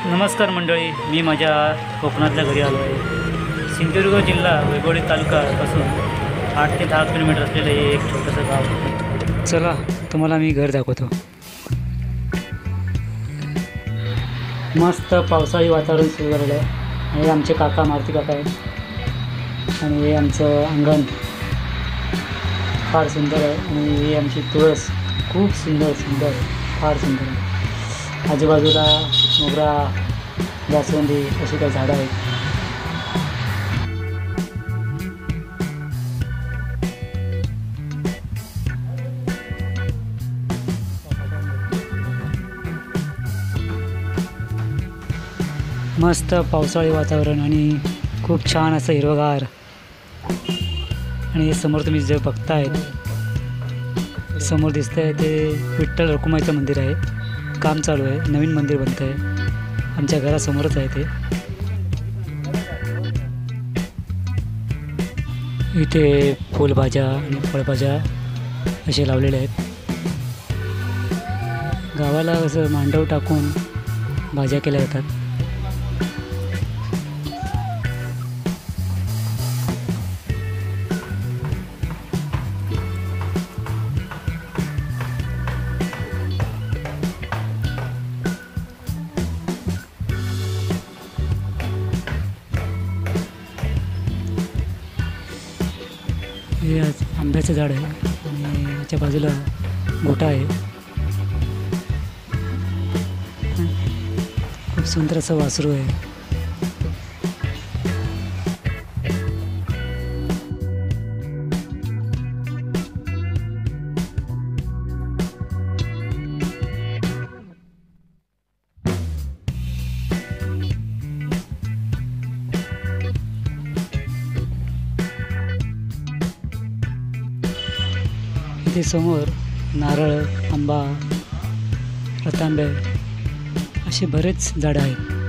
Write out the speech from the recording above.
नमस्कार मंडळी, मी माझ्या कोकणातल्या घरी आलो आहे. सिंधुदुर्ग जिल्हा वैभववाडी तालुक्यापासून 8 ते 10 किलोमीटर असलेलं हे एक छोटंसं गाव. चला तुम्हाला मी घर दाखवतो. मस्त पावसाळी वातावरण सुरू झालेलं आहे. हे आमचे काका मारुती काका आहे आणि हे आमचं अंगण फार सुंदर आहे आणि ही आमची तुळस खूप सुंदर फार सुंदर आहे. आजूबाजूला मोगरा, जास्वंदी अशी काही झाडं आहेत. मस्त पावसाळी वातावरण आणि खूप छान असं हिरवगार. आणि हे समोर तुम्ही जे बघताय, समोर दिसतंय ते विठ्ठल रखुमाईचं मंदिर आहे. काम चालू आहे, नवीन मंदिर बनतं आहे. आमच्या घरासमोरच आहे ते. इथे फुलभाज्या आणि फळभाज्या असे लावलेले आहेत. गावाला असं मांडव टाकून भाज्या केल्या जातात. हे आंब्याचं झाड आहे आणि याच्या बाजूला गोठा आहे. खूप सुंदर असं वासरू आहे. इथे समोर नारळ, आंबा, रतांबे असे बरेच झाडं आहेत.